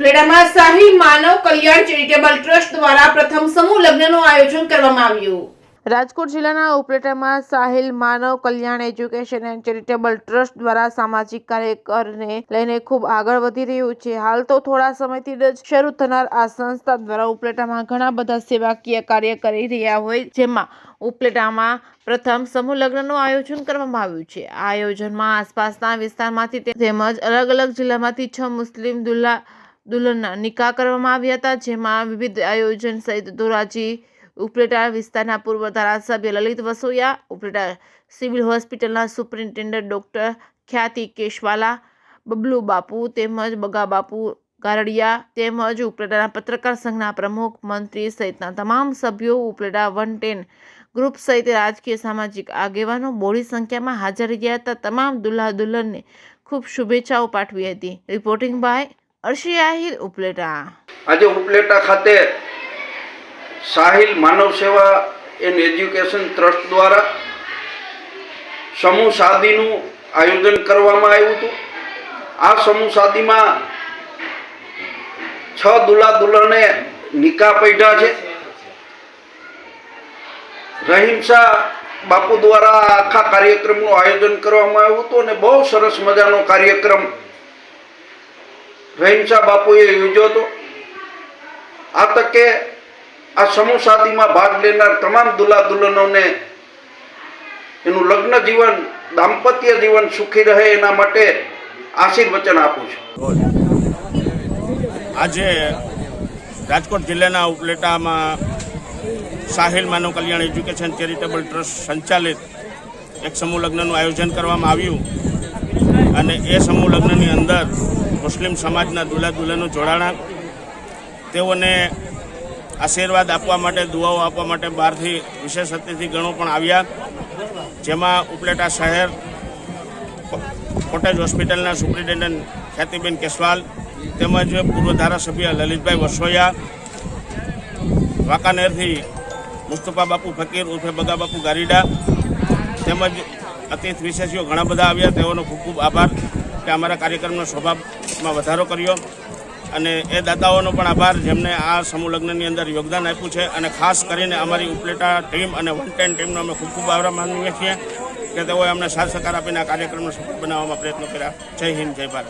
ઉપલેટામાં શાહી માનવ કલ્યાણ charitable trust દ્વારા પ્રથમ સમૂહ લગ્નનું આયોજન કરવામાં આવ્યું। રાજકોટ જિલ્લાના ઉપલેટામાં સાહિલ માનવ કલ્યાણ એજ્યુકેશન એન્ડ ચેરિટેબલ ટ્રસ્ટ દ્વારા સામાજિક કાર્યને લઈને ખૂબ આગળ વધી રહ્યું છે। હાલ તો થોડા સમયથી જ શરૂ થનાર આ સંસ્થા દ્વારા ઉપલેટામાં ઘણા બધા સેવાકીય કાર્ય કરી રહ્યા હોય, જેમાં ઉપલેટામાં પ્રથમ સમૂહ લગ્નનું આયોજન કરવામાં આવ્યું છે। આ આયોજનમાં આસપાસના વિસ્તારમાંથી તેમજ અલગ અલગ જિલ્લામાંથી 6 મુસ્લિમ દુલ્હનના નિકાહ કરવામાં આવ્યા હતા, જેમાં વિવિધ આયોજન સહિત ધોરાજી ઉપલેટા વિસ્તારના પૂર્વ ધારાસભ્ય લલિત વસોયા, ઉપલેટા સિવિલ હોસ્પિટલના સુપ્રિન્ટેન્ડન્ટ ડોક્ટર ખ્યાતિ કેશવાલા, બબલુ બાપુ તેમજ બગા બાપુ ગારડિયા તેમજ ઉપલેટાના પત્રકાર સંઘના પ્રમુખ, મંત્રી સહિતના તમામ સભ્યો, ઉપલેટા 110 ગ્રુપ સહિત રાજકીય સામાજિક આગેવાનો બોડી સંખ્યામાં હાજર રહ્યા હતા। તમામ દુલ્હા દુલ્હનને ખૂબ શુભેચ્છાઓ પાઠવી હતી। Reporting by Arshi Ahir, Upleta. આજે ઉપલેટા ખાતે સાહિલ માનવ સેવા એન્ડ એજ્યુકેશન ટ્રસ્ટ દ્વારા સમૂહ શાદીનું આયોજન કરવામાં આવ્યું હતું। આ સમૂહ શાદીમાં 6 દુલ્હા દુલ્હને નિકાહ પઢ્યા છે। રહીમશા બાપુ દ્વારા આખા કાર્યક્રમનું આયોજન કરવામાં આવ્યું હતું અને બહુ સરસ મજાનો કાર્યક્રમ રહીમશા બાપુએ યોજ્યો હતો। આ તકે આ સમૂહ શાદીમાં ભાગ લેનાર તમામ દુલ્હા દુલ્હનોને એનું લગ્ન જીવન, દાંપત્ય જીવન સુખી રહે એના માટે આશીર્વચન આપું છું। આજે રાજકોટ જિલ્લાના ઉપલેટામાં સાહિલ માનવ કલ્યાણ એજ્યુકેશન ચેરિટેબલ ટ્રસ્ટ સંચાલિત એક સમૂહ લગ્નનું આયોજન કરવામાં આવ્યું અને એ સમૂહ લગ્નની અંદર મુસ્લિમ સમાજના દુલ્હા દુલ્હનો જોડાણા, તેઓને આશીર્વાદ આપવા માટે, દુઆઓ આપવા માટે બહારથી વિશેષ અતિથિ ગણો પણ આવ્યા, જેમાં ઉપલેટા શહેર કોટેજ હોસ્પિટલના સુપ્રિન્ટેન્ડન્ટ ખ્યાતિબેન કેશવાલ તેમજ પૂર્વ ધારાસભ્ય લલિતભાઈ વસોયા, વાંકાનેરથી મુસ્તફા બાપુ ફકીર ઉર્ફે બગા બાપુ ગારીડા તેમજ અતિથિ વિશેષીઓ ઘણા બધા આવ્યા। તેઓનો ખૂબ ખૂબ આભાર કે અમારા કાર્યક્રમના સ્વભાવમાં વધારો કર્યો અને એ દાતાઓનો પણ આભાર જેમને આ સમૂહ લગ્નની અંદર યોગદાન આપ્યું છે અને ખાસ કરીને અમારી ઉપલેટા ટીમ અને 110 ટીમનો અમે ખૂબ ખૂબ આભાર માનીએ છીએ કે તેઓએ અમને સાથ સહકાર આપીને આ કાર્યક્રમને સફળ બનાવવામાં પ્રયત્નો કર્યા। જય હિન્દ, જય ભારત।